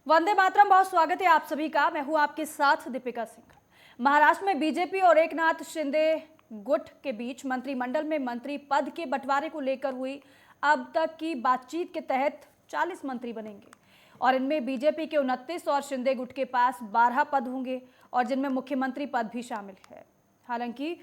वंदे मातरम, बहुत स्वागत है आप सभी का। मैं हूं आपके साथ दीपिका सिंह। महाराष्ट्र में बीजेपी और एकनाथ शिंदे गुट के बीच मंत्रिमंडल में मंत्री पद के बंटवारे को लेकर हुई अब तक की बातचीत के तहत 40 मंत्री बनेंगे और इनमें बीजेपी के 29 और शिंदे गुट के पास 12 पद होंगे और जिनमें मुख्यमंत्री पद भी शामिल है। हालांकि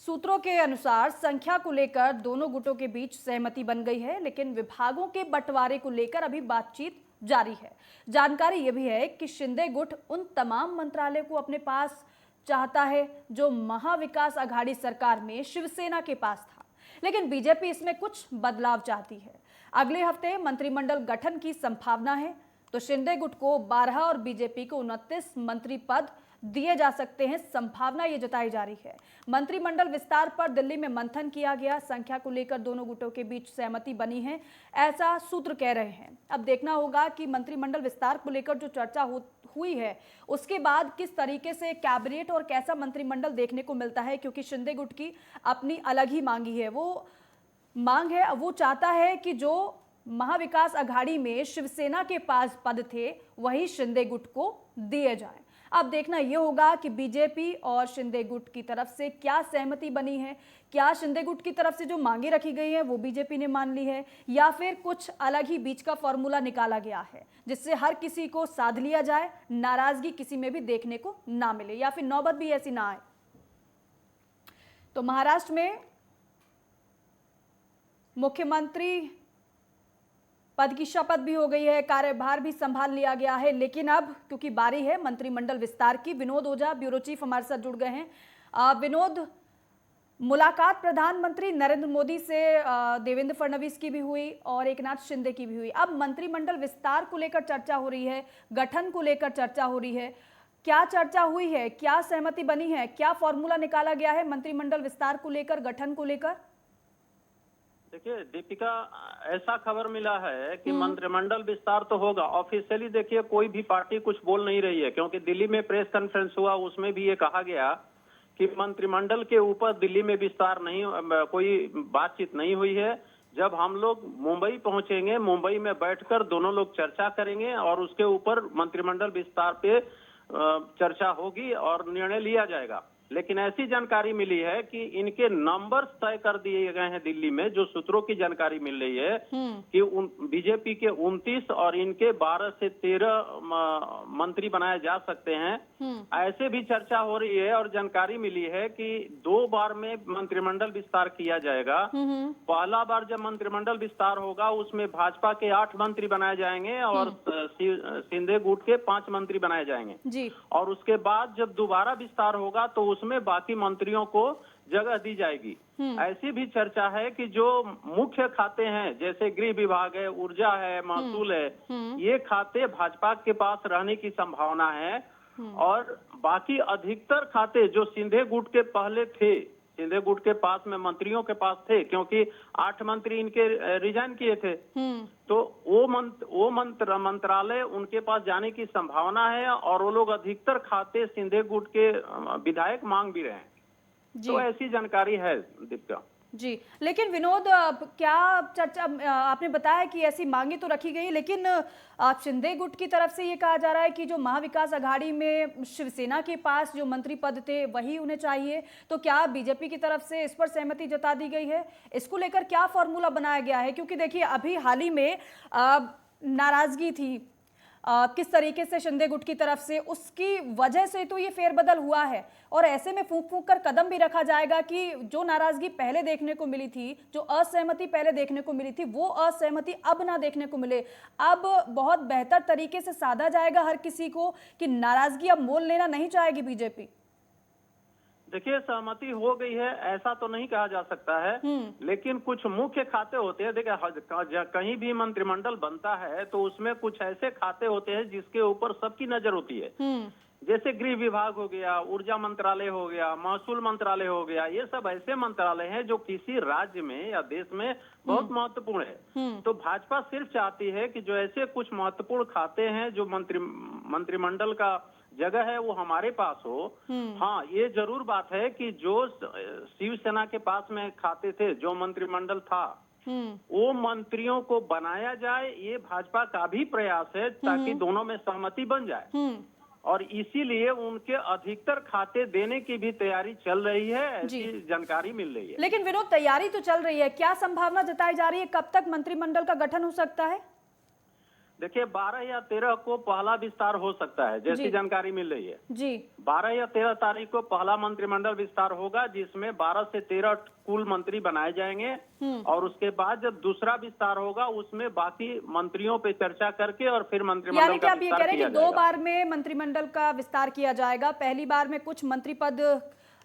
सूत्रों के अनुसार संख्या को लेकर दोनों गुटों के बीच सहमति बन गई है, लेकिन विभागों के बंटवारे को लेकर अभी बातचीत जारी है। जानकारी यह भी है कि शिंदे गुट उन तमाम मंत्रालय को अपने पास चाहता है जो महाविकास आघाड़ी सरकार में शिवसेना के पास था, लेकिन बीजेपी इसमें कुछ बदलाव चाहती है। अगले हफ्ते मंत्रिमंडल गठन की संभावना है, तो शिंदे गुट को 12 और बीजेपी को 29 मंत्री पद दिए जा सकते हैं, संभावना ये जताई जा रही है। मंत्रिमंडल विस्तार पर दिल्ली में मंथन किया गया, संख्या को लेकर दोनों गुटों के बीच सहमति बनी है, ऐसा सूत्र कह रहे हैं। अब देखना होगा कि मंत्रिमंडल विस्तार को लेकर जो चर्चा हुई है उसके बाद किस तरीके से कैबिनेट और कैसा मंत्रिमंडल देखने को मिलता है, क्योंकि शिंदे गुट की अपनी अलग ही मांगी है। वो चाहता है कि जो महाविकास आघाड़ी में शिवसेना के पास पद थे वही शिंदे गुट को दिए जाए। अब देखना यह होगा कि बीजेपी और शिंदे गुट की तरफ से क्या सहमति बनी है, क्या शिंदे गुट की तरफ से जो मांगे रखी गई हैं वो बीजेपी ने मान ली है, या फिर कुछ अलग ही बीच का फॉर्मूला निकाला गया है जिससे हर किसी को साध लिया जाए, नाराजगी किसी में भी देखने को ना मिले या फिर नौबत भी ऐसी ना आए। तो महाराष्ट्र में मुख्यमंत्री पद की शपथ भी हो गई है, कार्यभार भी संभाल लिया गया है, लेकिन अब क्योंकि बारी है मंत्रिमंडल विस्तार की। विनोद ओझा ब्यूरो चीफ हमारे साथ जुड़ गए हैं। विनोद, मुलाकात प्रधानमंत्री नरेंद्र मोदी से देवेंद्र फडणवीस की भी हुई और एकनाथ शिंदे की भी हुई। अब मंत्रिमंडल विस्तार को लेकर चर्चा हो रही है, गठन को लेकर चर्चा हो रही है। क्या चर्चा हुई है, क्या सहमति बनी है, क्या फॉर्मूला निकाला गया है मंत्रिमंडल विस्तार को लेकर, गठन को लेकर? देखिए दीपिका, ऐसा खबर मिला है कि मंत्रिमंडल विस्तार तो होगा। ऑफिशियली देखिए कोई भी पार्टी कुछ बोल नहीं रही है, क्योंकि दिल्ली में प्रेस कॉन्फ्रेंस हुआ, उसमें भी ये कहा गया कि मंत्रिमंडल के ऊपर दिल्ली में विस्तार नहीं, कोई बातचीत नहीं हुई है। जब हम लोग मुंबई पहुंचेंगे, मुंबई में बैठकर दोनों लोग चर्चा करेंगे और उसके ऊपर मंत्रिमंडल विस्तार पे चर्चा होगी और निर्णय लिया जाएगा। लेकिन ऐसी जानकारी मिली है कि इनके नंबर्स तय कर दिए गए हैं दिल्ली में। जो सूत्रों की जानकारी मिल रही है कि बीजेपी के 29 और इनके 12 से 13 मंत्री बनाए जा सकते हैं, ऐसे भी चर्चा हो रही है। और जानकारी मिली है कि 2 बार में मंत्रिमंडल विस्तार किया जाएगा। पहला बार जब मंत्रिमंडल विस्तार होगा उसमें भाजपा के 8 मंत्री बनाए जाएंगे और शिंदे गुट के 5 मंत्री बनाए जाएंगे जी। और उसके बाद जब दोबारा विस्तार होगा तो उसमें बाकी मंत्रियों को जगह दी जाएगी। ऐसी भी चर्चा है कि जो मुख्य खाते हैं, जैसे गृह विभाग है, ऊर्जा है, महसूल है, ये खाते भाजपा के पास रहने की संभावना है। और बाकी अधिकतर खाते जो शिंदे गुट के पहले थे, शिंदे गुट के पास में मंत्रियों के पास थे, क्योंकि 8 मंत्री इनके रिजाइन किए थे, तो वो मंत्रालय उनके पास जाने की संभावना है और वो लोग अधिकतर खाते शिंदे गुट के विधायक मांग भी रहे हैं। तो ऐसी जानकारी है दीपिका जी। लेकिन विनोद, क्या चर्चा, आपने बताया कि ऐसी मांगे तो रखी गई, लेकिन शिंदे गुट की तरफ से ये कहा जा रहा है कि जो महाविकास आघाड़ी में शिवसेना के पास जो मंत्री पद थे वही उन्हें चाहिए। तो क्या बीजेपी की तरफ से इस पर सहमति जता दी गई है? इसको लेकर क्या फॉर्मूला बनाया गया है? क्योंकि देखिए अभी हाल ही में नाराजगी थी किस तरीके से शिंदे गुट की तरफ से, उसकी वजह से तो ये फेरबदल हुआ है और ऐसे में फूंक फूंक कर कदम भी रखा जाएगा कि जो नाराजगी पहले देखने को मिली थी, जो असहमति पहले देखने को मिली थी, वो असहमति अब ना देखने को मिले। अब बहुत बेहतर तरीके से साधा जाएगा हर किसी को कि नाराजगी अब मोल लेना नहीं चाहेगी बीजेपी। देखिए सहमति हो गई है ऐसा तो नहीं कहा जा सकता है, लेकिन कुछ मुख्य खाते होते हैं। देखिए कहीं भी मंत्रिमंडल बनता है तो उसमें कुछ ऐसे खाते होते हैं जिसके ऊपर सबकी नजर होती है। जैसे गृह विभाग हो गया, ऊर्जा मंत्रालय हो गया, महसूल मंत्रालय हो गया, ये सब ऐसे मंत्रालय हैं जो किसी राज्य में या देश में बहुत महत्वपूर्ण है। तो भाजपा सिर्फ चाहती है कि जो ऐसे कुछ महत्वपूर्ण खाते हैं जो मंत्रिमंडल का जगह है वो हमारे पास हो। हाँ, ये जरूर बात है कि जो शिवसेना के पास में खाते थे, जो मंत्रिमंडल था वो मंत्रियों को बनाया जाए, ये भाजपा का भी प्रयास है ताकि दोनों में सहमति बन जाए। और इसीलिए उनके अधिकतर खाते देने की भी तैयारी चल रही है, ऐसी जानकारी मिल रही है। लेकिन विनोद, तैयारी तो चल रही है, क्या संभावना जताई जा रही है, कब तक मंत्रिमंडल का गठन हो सकता है? देखिए 12 या 13 को पहला विस्तार हो सकता है, जैसी जानकारी मिल रही है जी। 12 या 13 तारीख को पहला मंत्रिमंडल विस्तार होगा, जिसमें 12 से 13 कुल मंत्री बनाए जाएंगे। और उसके बाद जब दूसरा विस्तार होगा, उसमें बाकी मंत्रियों पे चर्चा करके और फिर मंत्रिमंडल यानी कि का आप ये विस्तार कह रहे हैं किया कि 2 जाएगा। बार में मंत्रिमंडल का विस्तार किया जाएगा। पहली बार में कुछ मंत्री पद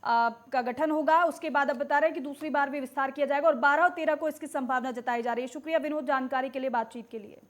का गठन होगा, उसके बाद अब बता रहे हैं कि दूसरी बार भी विस्तार किया जाएगा और 12 और 13 को इसकी संभावना जताई जा रही है। शुक्रिया विनोद, जानकारी के लिए, बातचीत के लिए।